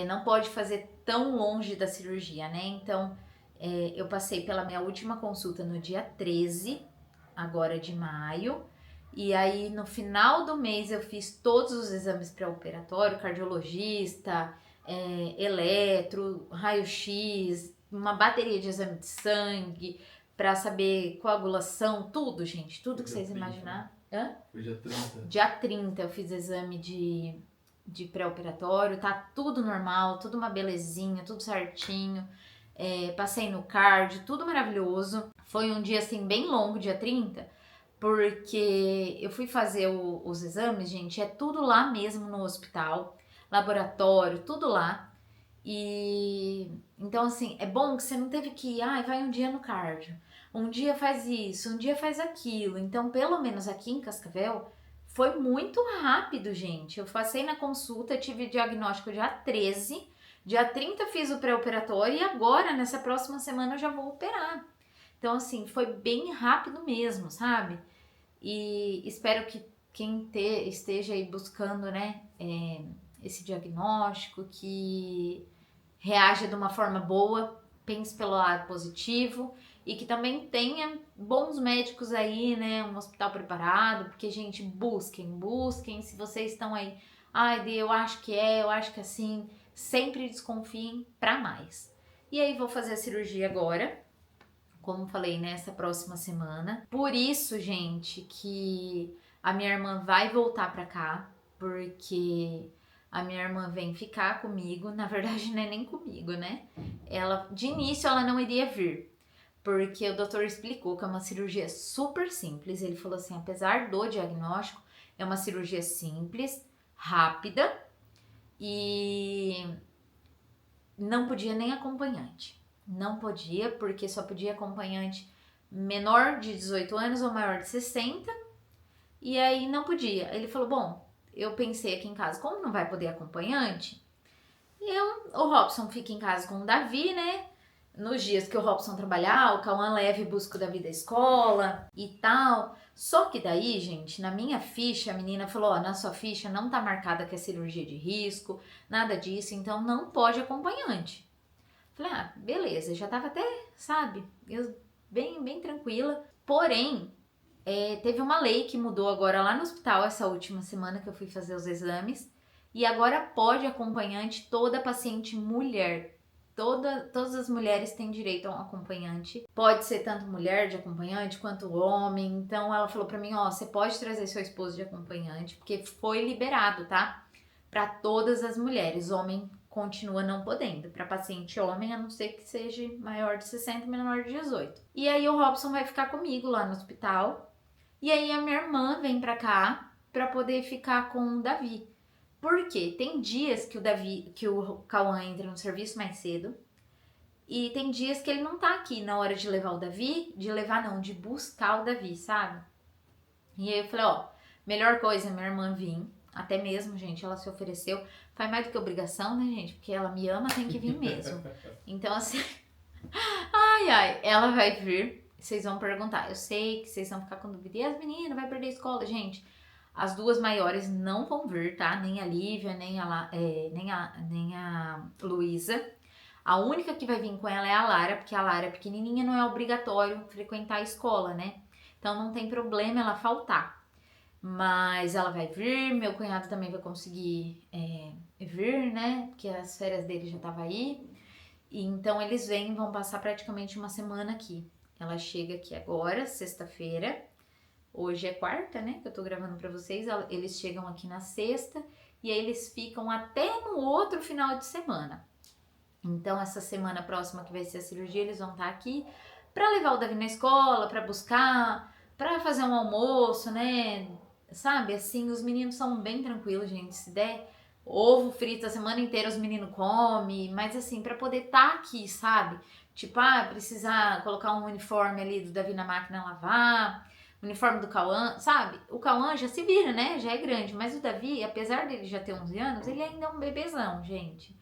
Não pode fazer tão longe da cirurgia, né? Então, eu passei pela minha última consulta no dia 13, agora de maio. E aí, no final do mês, eu fiz todos os exames pré-operatórios, cardiologista, eletro, raio-x, uma bateria de exame de sangue pra saber coagulação, tudo, gente, tudo que vocês imaginar. Hã? Foi dia 30. Dia 30 eu fiz exame de pré-operatório, tá tudo normal, tudo uma belezinha, tudo certinho. Passei no cardio, tudo maravilhoso. Foi um dia assim bem longo, dia 30, porque eu fui fazer os exames, gente, é tudo lá mesmo no hospital, laboratório, tudo lá. E então assim, é bom que você não teve que ir, vai um dia no cardio, um dia faz isso, um dia faz aquilo. Então, pelo menos aqui em Cascavel, foi muito rápido, gente. Eu passei na consulta, tive diagnóstico dia 13, dia 30 fiz o pré-operatório e agora, nessa próxima semana, eu já vou operar. Então, assim, foi bem rápido mesmo, sabe? E espero que quem esteja aí buscando, né, esse diagnóstico, que reaja de uma forma boa, pense pelo lado positivo e que também tenha bons médicos aí, né, um hospital preparado, porque, gente, busquem, se vocês estão aí, eu acho que eu acho que assim, sempre desconfiem pra mais. E aí vou fazer a cirurgia agora, como falei, nessa próxima semana. Por isso, gente, que a minha irmã vai voltar pra cá, porque a minha irmã vem ficar comigo. Na verdade, não é nem comigo, né? De início, ela não iria vir, porque o doutor explicou que é uma cirurgia super simples. Ele falou assim, apesar do diagnóstico, é uma cirurgia simples, rápida e não podia nem acompanhante. Não podia, porque só podia acompanhante menor de 18 anos ou maior de 60. E aí não podia. Ele falou, bom, eu pensei aqui em casa, como não vai poder acompanhante, o Robson fica em casa com o Davi, né? Nos dias que o Robson trabalhar, o Cauã leva e busca o Davi da escola e tal. Só que daí, gente, na minha ficha, a menina falou, na sua ficha não tá marcada que é cirurgia de risco, nada disso, então não pode acompanhante. Falei, beleza, já tava até, sabe, eu bem tranquila. Porém, teve uma lei que mudou agora lá no hospital essa última semana que eu fui fazer os exames. E agora pode acompanhante toda paciente mulher. Todas as mulheres têm direito a um acompanhante. Pode ser tanto mulher de acompanhante quanto homem. Então ela falou pra mim, você pode trazer seu esposo de acompanhante, porque foi liberado, tá? Pra todas as mulheres. Homem continua não podendo. Para paciente homem, a não ser que seja maior de 60 e menor de 18. E aí o Robson vai ficar comigo lá no hospital. E aí a minha irmã vem pra cá pra poder ficar com o Davi. Por quê? Tem dias que o Cauã entra no serviço mais cedo. E tem dias que ele não tá aqui na hora de levar o Davi. De buscar o Davi, sabe? E aí eu falei, melhor coisa é minha irmã vir. Até mesmo, gente, ela se ofereceu. Faz mais do que obrigação, né, gente? Porque ela me ama, tem que vir mesmo. Então, assim... ela vai vir. Vocês vão perguntar. Eu sei que vocês vão ficar com dúvida. E as meninas, vai perder a escola? Gente, As duas maiores não vão vir, tá? Nem a Lívia, nem a Luísa. A única que vai vir com ela é a Lara, porque a Lara é pequenininha, não é obrigatório frequentar a escola, né? Então não tem problema ela faltar. Mas ela vai vir, meu cunhado também vai conseguir vir, né? Porque as férias dele já estavam aí. E então eles vêm, vão passar praticamente uma semana aqui. Ela chega aqui agora, sexta-feira. Hoje é quarta, né? Que eu tô gravando pra vocês. Eles chegam aqui na sexta e aí eles ficam até no outro final de semana. Então, essa semana próxima que vai ser a cirurgia, eles vão estar aqui pra levar o Davi na escola, pra buscar, pra fazer um almoço, né? Sabe, assim, os meninos são bem tranquilos, gente. Se der ovo frito a semana inteira, os meninos comem. Mas, assim, pra poder estar aqui, sabe? Tipo, precisar colocar um uniforme ali do Davi na máquina lavar, uniforme do Cauã, sabe? O Cauã já se vira, né? Já é grande. Mas o Davi, apesar dele já ter 11 anos, ele ainda é um bebezão, gente.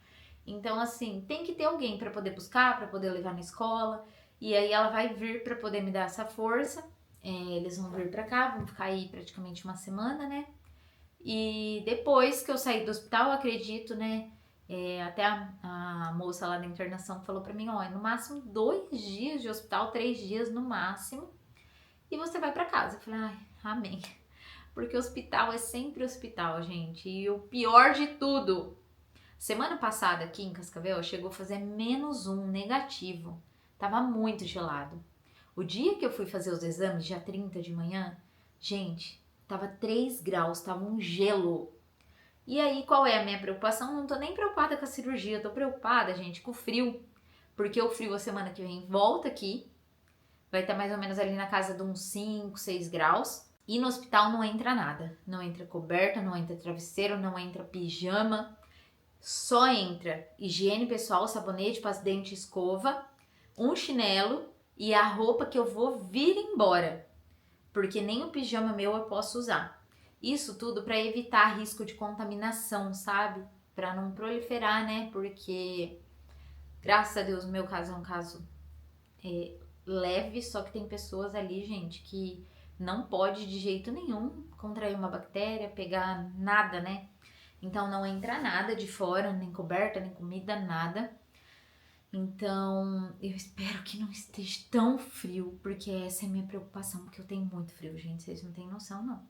Então, assim, tem que ter alguém para poder buscar, para poder levar na escola. E aí ela vai vir para poder me dar essa força. Eles vão vir para cá, vão ficar aí praticamente uma semana, né? E depois que eu sair do hospital, eu acredito, né? Até a moça lá da internação falou para mim, ó, no máximo 2 dias de hospital, 3 dias no máximo. E você vai para casa. Eu falei, ai, amém. Porque hospital é sempre hospital, gente. E o pior de tudo, semana passada aqui em Cascavel chegou a fazer -1 negativo. Tava muito gelado. O dia que eu fui fazer os exames, dia 30 de manhã, gente, tava 3 graus, tava um gelo. E aí, qual é a minha preocupação? Não tô nem preocupada com a cirurgia, tô preocupada, gente, com o frio. Porque o frio a semana que vem volta aqui, vai estar mais ou menos ali na casa de uns 5, 6 graus. E no hospital não entra nada. Não entra coberta, não entra travesseiro, não entra pijama. Só entra higiene pessoal, sabonete, pasta de dente, escova, um chinelo e a roupa que eu vou vir embora. Porque nem o pijama meu eu posso usar. Isso tudo para evitar risco de contaminação, sabe? Para não proliferar, né? Porque, graças a Deus, o meu caso é um caso leve, só que tem pessoas ali, gente, que não pode de jeito nenhum contrair uma bactéria, pegar nada, né? Então não entra nada de fora, nem coberta, nem comida, nada. Então eu espero que não esteja tão frio, porque essa é a minha preocupação, porque eu tenho muito frio, gente, vocês não têm noção não.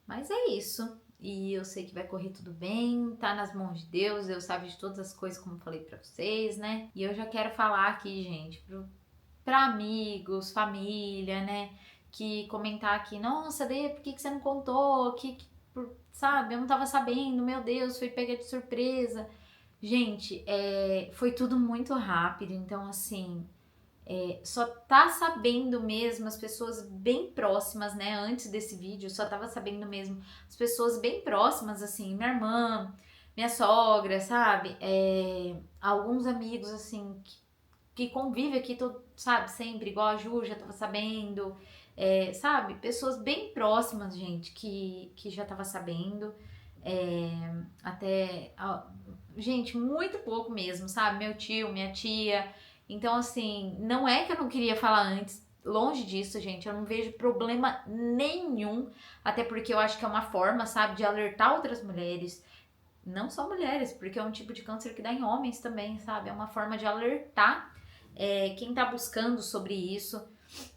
Mas é isso, e eu sei que vai correr tudo bem, tá nas mãos de Deus, Deus sabe de todas as coisas, como eu falei pra vocês, né? E eu já quero falar aqui, gente, pra amigos, família, né? Que comentar aqui, nossa, Dê, por que você não contou? Sabe, eu não tava sabendo, meu Deus, foi pega de surpresa. Gente, foi tudo muito rápido, então assim, só tá sabendo mesmo as pessoas bem próximas, né? Antes desse vídeo, só tava sabendo mesmo as pessoas bem próximas, assim, minha irmã, minha sogra, sabe? Alguns amigos, assim, que convive aqui, sabe, sempre, igual a Ju, já tava sabendo, sabe? Pessoas bem próximas, gente, que já tava sabendo, gente, muito pouco mesmo, sabe? Meu tio, minha tia. Então, assim, não é que eu não queria falar antes, longe disso, gente, eu não vejo problema nenhum, até porque eu acho que é uma forma, sabe, de alertar outras mulheres, não só mulheres, porque é um tipo de câncer que dá em homens também, sabe? É uma forma de alertar quem tá buscando sobre isso.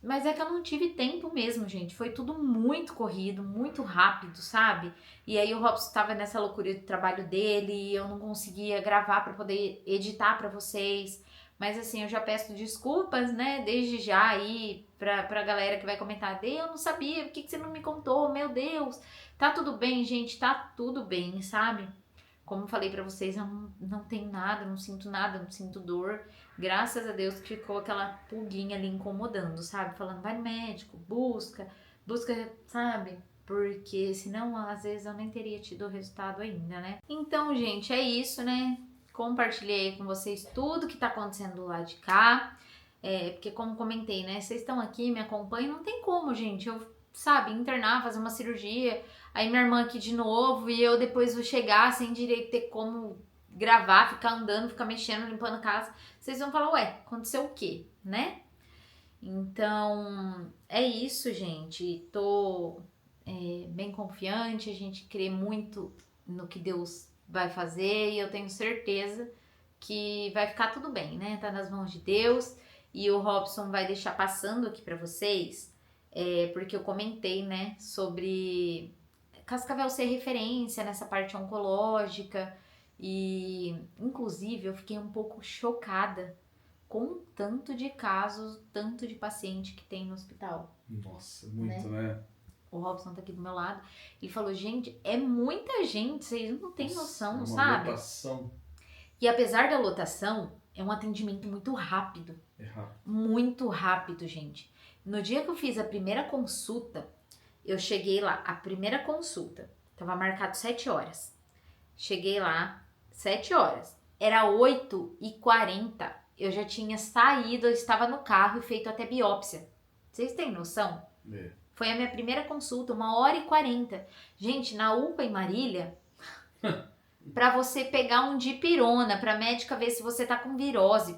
Mas é que eu não tive tempo mesmo, gente. Foi tudo muito corrido, muito rápido, sabe? E aí o Robson tava nessa loucura do trabalho dele e eu não conseguia gravar para poder editar para vocês. Mas assim, eu já peço desculpas, né, desde já aí pra galera que vai comentar. Eu não sabia, por que você não me contou? Meu Deus. Tá tudo bem, gente, tá tudo bem, sabe? Como eu falei pra vocês, eu não tenho nada, não sinto nada, não sinto dor. Graças a Deus que ficou aquela pulguinha ali incomodando, sabe? Falando, vai no médico, busca, sabe? Porque senão, às vezes, eu nem teria tido o resultado ainda, né? Então, gente, é isso, né? Compartilhei com vocês tudo que tá acontecendo do lado de cá. Porque como comentei, né? Vocês estão aqui, me acompanham, não tem como, gente. Eu, sabe, internar, fazer uma cirurgia, aí minha irmã aqui de novo, e eu depois vou chegar sem direito ter como gravar, ficar andando, ficar mexendo, limpando a casa. Vocês vão falar, ué, aconteceu o quê, né? Então, é isso, gente. Tô bem confiante, a gente crê muito no que Deus vai fazer e eu tenho certeza que vai ficar tudo bem, né? Tá nas mãos de Deus e o Robson vai deixar passando aqui pra vocês, porque eu comentei, né, sobre Cascavel ser referência nessa parte oncológica e, inclusive, eu fiquei um pouco chocada com o tanto de casos, tanto de paciente que tem no hospital. Nossa, muito, né? O Robson tá aqui do meu lado. Ele falou, gente, é muita gente, vocês não têm noção, é uma sabe? lotação. E apesar da lotação, é um atendimento muito rápido. É rápido. Muito rápido, gente. No dia que eu fiz a primeira consulta, eu cheguei lá, a primeira consulta, tava marcado 7 horas. Cheguei lá, 7 horas. Era 8h40. Eu já tinha saído, eu estava no carro e feito até biópsia. Vocês têm noção? É. Foi a minha primeira consulta, 1h40. Gente, na UPA em Marília, pra você pegar um dipirona, pra médica ver se você tá com virose,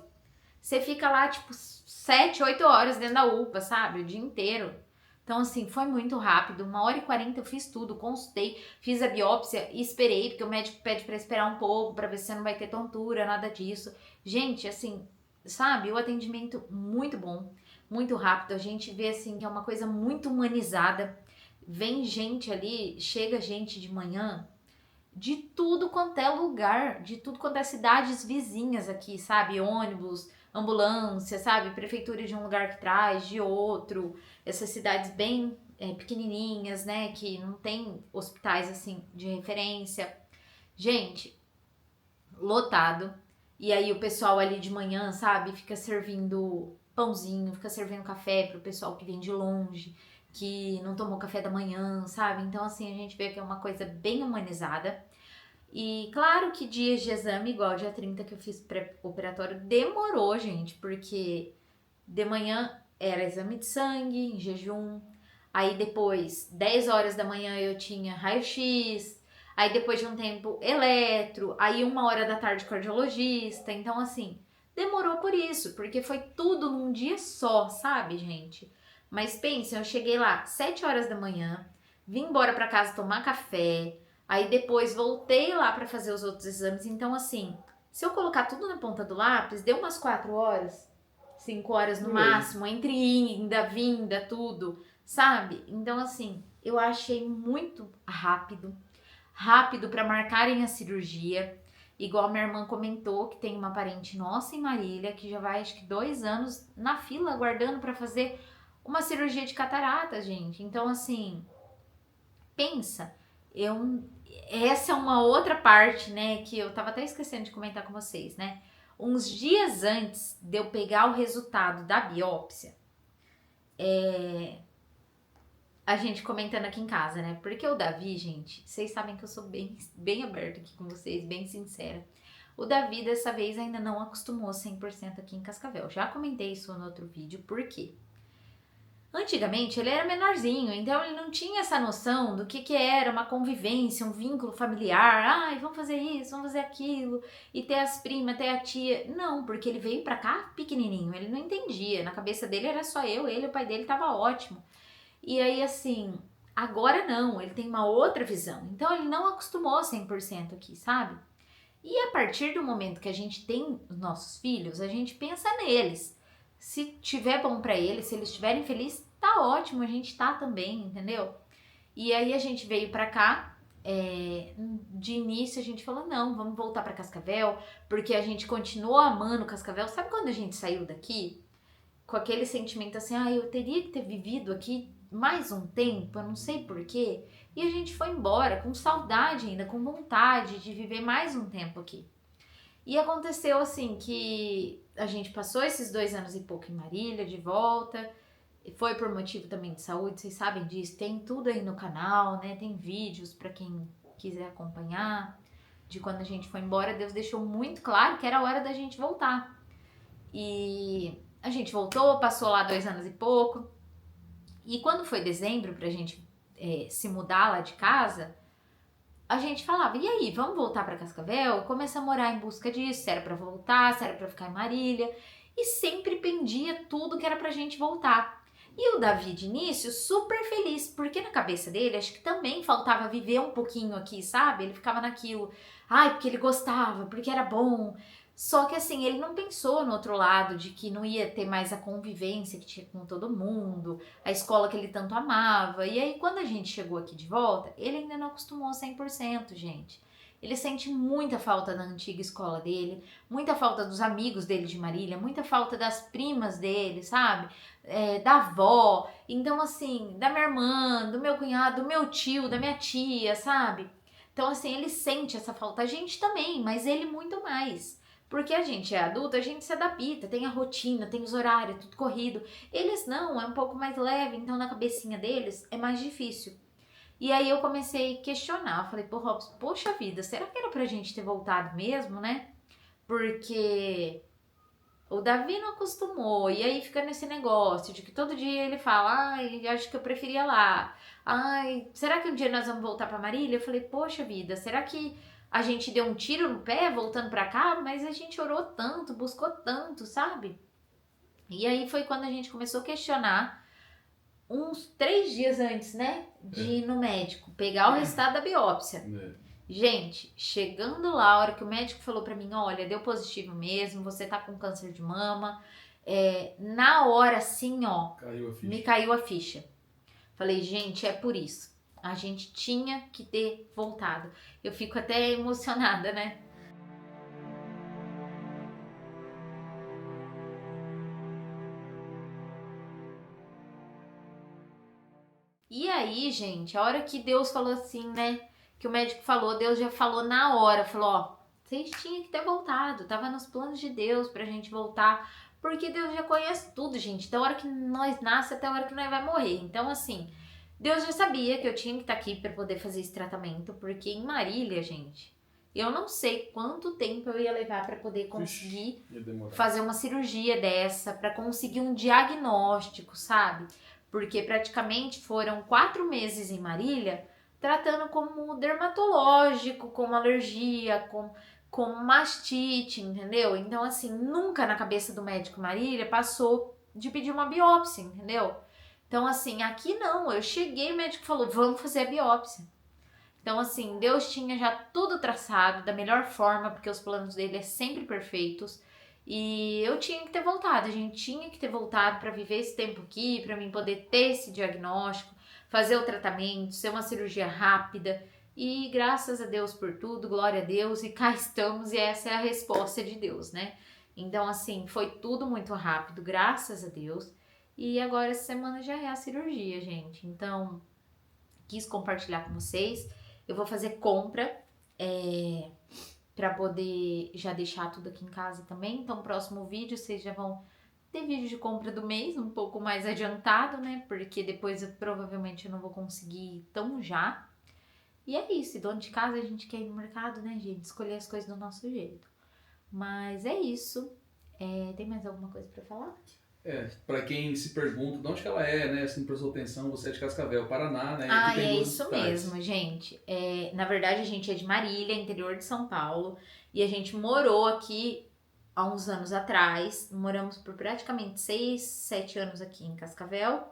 você fica lá, tipo, 7, 8 horas dentro da UPA, sabe? O dia inteiro. Então, assim, foi muito rápido. 1h40 eu fiz tudo, consultei, fiz a biópsia e esperei, porque o médico pede pra esperar um pouco, pra ver se você não vai ter tontura, nada disso. Gente, assim, sabe? O atendimento muito bom, muito rápido. A gente vê, assim, que é uma coisa muito humanizada. Vem gente ali, chega gente de manhã de tudo quanto é lugar, de tudo quanto é cidades vizinhas aqui, sabe? Ônibus, ambulância, sabe? Prefeitura de um lugar que traz, de outro. Essas cidades bem pequenininhas, né? Que não tem hospitais, assim, de referência. Gente, lotado. E aí o pessoal ali de manhã, sabe? Fica servindo pãozinho, fica servindo café pro pessoal que vem de longe, que não tomou café da manhã, sabe? Então, assim, a gente vê que é uma coisa bem humanizada. E claro que dias de exame, igual dia 30 que eu fiz pré-operatório, demorou, gente, porque de manhã era exame de sangue, em jejum. Aí depois, 10 horas da manhã eu tinha raio-x. Aí depois de um tempo, eletro. Aí 1h da tarde, cardiologista. Então, assim, demorou por isso, porque foi tudo num dia só, sabe, gente? Mas pensa, eu cheguei lá 7 horas da manhã, vim embora pra casa tomar café, aí depois voltei lá pra fazer os outros exames. Então, assim, se eu colocar tudo na ponta do lápis, deu umas 4 horas, 5 horas no máximo, entre inda, vinda, tudo, sabe? Então, assim, eu achei muito rápido pra marcarem a cirurgia. Igual minha irmã comentou que tem uma parente nossa em Marília que já vai, acho que 2 anos na fila aguardando pra fazer uma cirurgia de catarata, gente. Então, assim, pensa, essa é uma outra parte, né, que eu tava até esquecendo de comentar com vocês, né? Uns dias antes de eu pegar o resultado da biópsia, a gente comentando aqui em casa, né? Porque o Davi, gente, vocês sabem que eu sou bem aberta aqui com vocês, bem sincera. O Davi, dessa vez, ainda não acostumou 100% aqui em Cascavel. Já comentei isso no outro vídeo, por quê? Antigamente ele era menorzinho, então ele não tinha essa noção do que era uma convivência, um vínculo familiar. Ai, vamos fazer isso, vamos fazer aquilo, e ter as primas, ter a tia. Não, porque ele veio pra cá pequenininho, ele não entendia. Na cabeça dele era só eu, ele, o pai dele tava ótimo. E aí, assim, agora não, ele tem uma outra visão. Então ele não acostumou 100% aqui, sabe? E a partir do momento que a gente tem os nossos filhos, a gente pensa neles. Se tiver bom pra eles, se eles estiverem felizes, tá ótimo, a gente tá também, entendeu? E aí a gente veio pra cá, de início a gente falou, não, vamos voltar pra Cascavel, porque a gente continuou amando Cascavel. Sabe quando a gente saiu daqui? Com aquele sentimento assim, eu teria que ter vivido aqui mais um tempo, eu não sei porquê. E a gente foi embora com saudade ainda, com vontade de viver mais um tempo aqui. E aconteceu assim que a gente passou esses 2 anos e pouco em Marília, de volta. Foi por motivo também de saúde, vocês sabem disso. Tem tudo aí no canal, né? Tem vídeos para quem quiser acompanhar. De quando a gente foi embora, Deus deixou muito claro que era hora da gente voltar. E a gente voltou, passou lá 2 anos e pouco. E quando foi dezembro pra gente se mudar lá de casa, a gente falava, e aí, vamos voltar pra Cascavel? Começa a morar em busca disso, se era pra voltar, se era pra ficar em Marília. E sempre pendia tudo que era pra gente voltar. E o Davi, de início, super feliz, porque na cabeça dele, acho que também faltava viver um pouquinho aqui, sabe? Ele ficava naquilo, ai, porque ele gostava, porque era bom. Só que assim, ele não pensou no outro lado, de que não ia ter mais a convivência que tinha com todo mundo, a escola que ele tanto amava. E aí, quando a gente chegou aqui de volta, ele ainda não acostumou 100%, gente. Ele sente muita falta da antiga escola dele, muita falta dos amigos dele de Marília, muita falta das primas dele, sabe? Da avó, então assim, da minha irmã, do meu cunhado, do meu tio, da minha tia, sabe? Então assim, ele sente essa falta, a gente também, mas ele muito mais. Porque a gente é adulto, a gente se adapta, tem a rotina, tem os horários, tudo corrido. Eles não, é um pouco mais leve, então na cabecinha deles é mais difícil. E aí eu comecei a questionar, falei, pô, Robson, poxa vida, será que era pra gente ter voltado mesmo, né? Porque o Davi não acostumou, e aí fica nesse negócio de que todo dia ele fala, ai, acho que eu preferia lá. Ai, será que um dia nós vamos voltar pra Marília? Eu falei, poxa vida, será que a gente deu um tiro no pé voltando pra cá? Mas a gente orou tanto, buscou tanto, sabe? E aí foi quando a gente começou a questionar, uns 3 dias antes, né, de ir no médico, pegar o resultado da biópsia. Gente, chegando lá, a hora que o médico falou pra mim, olha, deu positivo mesmo, você tá com câncer de mama, na hora, assim, ó, me caiu a ficha. Falei, gente, é por isso. A gente tinha que ter voltado. Eu fico até emocionada, né? E aí, gente, a hora que Deus falou assim, né? Que o médico falou, Deus já falou na hora, falou, ó, vocês tinham que ter voltado, tava nos planos de Deus pra gente voltar, porque Deus já conhece tudo, gente, da hora que nós nasce até a hora que nós vai morrer. Então, assim, Deus já sabia que eu tinha que estar aqui pra poder fazer esse tratamento, porque em Marília, gente, eu não sei quanto tempo eu ia levar pra poder conseguir fazer uma cirurgia dessa, pra conseguir um diagnóstico, sabe? Porque praticamente foram 4 meses em Marília tratando como dermatológico, como alergia, como mastite, entendeu? Então, assim, nunca na cabeça do médico Marília passou de pedir uma biópsia, entendeu? Então, assim, aqui não, eu cheguei, o médico falou, vamos fazer a biópsia. Então, assim, Deus tinha já tudo traçado da melhor forma, porque os planos dele é sempre perfeitos. E eu tinha que ter voltado, a gente tinha que ter voltado para viver esse tempo aqui, para mim poder ter esse diagnóstico, fazer o tratamento, ser uma cirurgia rápida. E graças a Deus por tudo, glória a Deus, e cá estamos, e essa é a resposta de Deus, né? Então, assim, foi tudo muito rápido, graças a Deus. E agora essa semana já é a cirurgia, gente. Então, quis compartilhar com vocês. Eu vou fazer compra para poder já deixar tudo aqui em casa também. Então, próximo vídeo vocês já vão ter vídeo de compra do mês, um pouco mais adiantado, né? Porque depois provavelmente eu não vou conseguir tão já. E é isso, dono de casa a gente quer ir no mercado, né, gente? Escolher as coisas do nosso jeito. Mas é isso. Tem mais alguma coisa para falar? Pra quem se pergunta de onde que ela é, né? Assim, prestou atenção, você é de Cascavel, Paraná, né? Ah, é isso mesmo, gente. Na verdade, a gente é de Marília, interior de São Paulo. E a gente morou aqui há uns anos atrás. Moramos por praticamente 6, 7 anos aqui em Cascavel.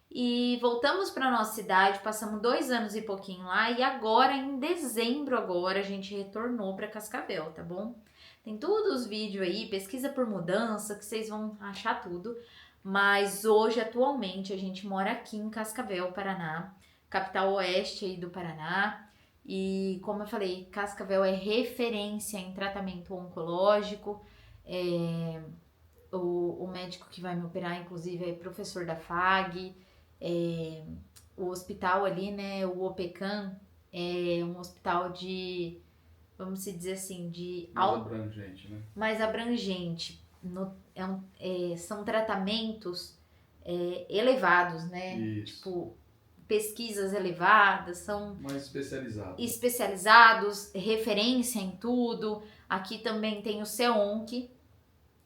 E voltamos para nossa cidade, passamos 2 anos e pouquinho lá. E agora, em dezembro agora, a gente retornou para Cascavel, tá bom? Tem todos os vídeos aí, pesquisa por mudança, que vocês vão achar tudo. Mas hoje, atualmente, a gente mora aqui em Cascavel, Paraná, capital oeste aí do Paraná. E como eu falei, Cascavel é referência em tratamento oncológico. O médico que vai me operar, inclusive, é professor da FAG. O hospital ali, né, o OPECAM, é um hospital de, vamos dizer assim, de mais abrangente, né? Mais abrangente. São tratamentos elevados, né? Isso. Tipo, pesquisas elevadas, são mais especializados, referência em tudo. Aqui também tem o CEONC,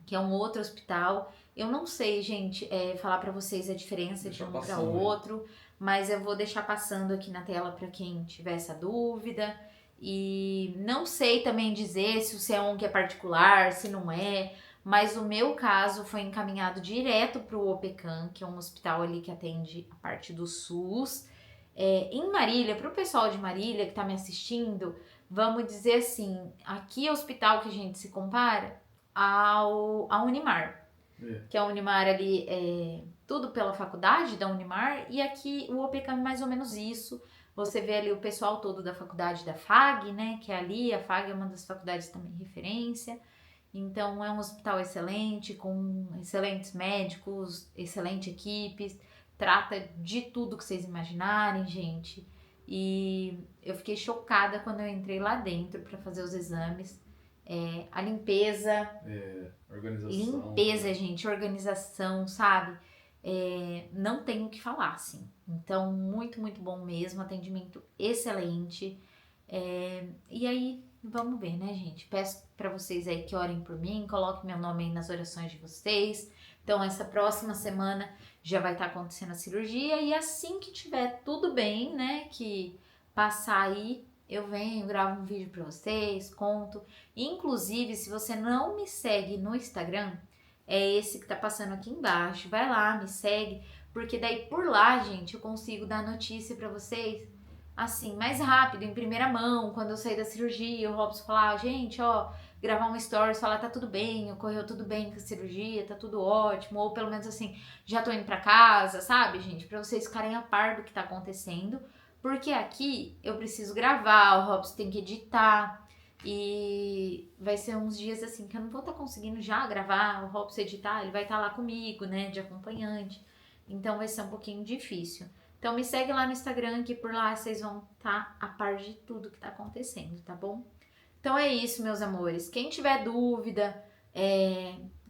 que é um outro hospital. Eu não sei, gente, falar pra vocês a diferença de um para outro, mas eu vou deixar passando aqui na tela para quem tiver essa dúvida. E não sei também dizer se o CEONC é particular, se não é, mas o meu caso foi encaminhado direto para o OPECAM, que é um hospital ali que atende a parte do SUS. Em Marília, para o pessoal de Marília que está me assistindo, vamos dizer assim, aqui é o hospital que a gente se compara ao Unimar. Que a Unimar ali é tudo pela faculdade da Unimar, e aqui o OPECAM é mais ou menos isso. Você vê ali o pessoal todo da faculdade da FAG, né, que é ali, a FAG é uma das faculdades também referência. Então é um hospital excelente, com excelentes médicos, excelente equipes, trata de tudo que vocês imaginarem, gente. E eu fiquei chocada quando eu entrei lá dentro para fazer os exames. A limpeza, Organização. gente, organização, sabe? Não tenho o que falar, assim. Então, muito, muito bom mesmo, atendimento excelente. E aí, vamos ver, né, gente? Peço pra vocês aí que orem por mim, coloquem meu nome aí nas orações de vocês. Então, essa próxima semana já vai estar acontecendo a cirurgia, e assim que tiver tudo bem, né, que passar aí, eu venho, gravo um vídeo pra vocês, conto. Inclusive, se você não me segue no Instagram, é esse que tá passando aqui embaixo. Vai lá, me segue, porque daí por lá, gente, eu consigo dar notícia pra vocês assim, mais rápido, em primeira mão. Quando eu sair da cirurgia, o Robson falar, gente, ó, gravar um stories, falar tá tudo bem, ocorreu tudo bem com a cirurgia, tá tudo ótimo, ou pelo menos assim, já tô indo pra casa, sabe, gente? Pra vocês ficarem a par do que tá acontecendo, porque aqui eu preciso gravar, o Robson tem que editar, e vai ser uns dias assim que eu não vou estar conseguindo já gravar, o Robson editar, ele vai estar lá comigo, né, de acompanhante, então vai ser um pouquinho difícil. Então me segue lá no Instagram, que por lá vocês vão estar a par de tudo que tá acontecendo, tá bom? Então é isso, meus amores. Quem tiver dúvida,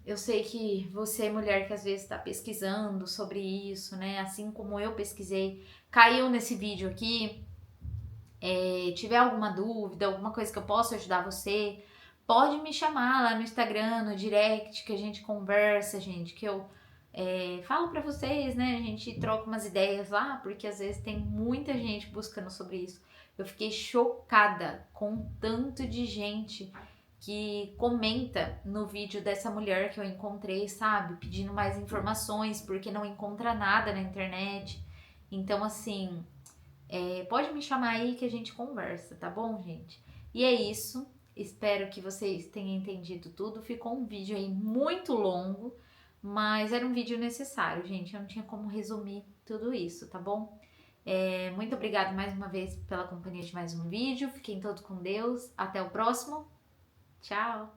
eu sei que você, mulher que às vezes está pesquisando sobre isso, né? Assim como eu pesquisei, caiu nesse vídeo aqui, tiver alguma dúvida, alguma coisa que eu possa ajudar você, pode me chamar lá no Instagram, no direct, que a gente conversa, gente, que eu falo pra vocês, né? A gente troca umas ideias lá, porque às vezes tem muita gente buscando sobre isso. Eu fiquei chocada com o tanto de gente que comenta no vídeo dessa mulher que eu encontrei, sabe? Pedindo mais informações, porque não encontra nada na internet. Então, assim, pode me chamar aí que a gente conversa, tá bom, gente? E é isso. Espero que vocês tenham entendido tudo. Ficou um vídeo aí muito longo, mas era um vídeo necessário, gente. Eu não tinha como resumir tudo isso, tá bom? Muito obrigada mais uma vez pela companhia de mais um vídeo. Fiquem todos com Deus. Até o próximo. Tchau!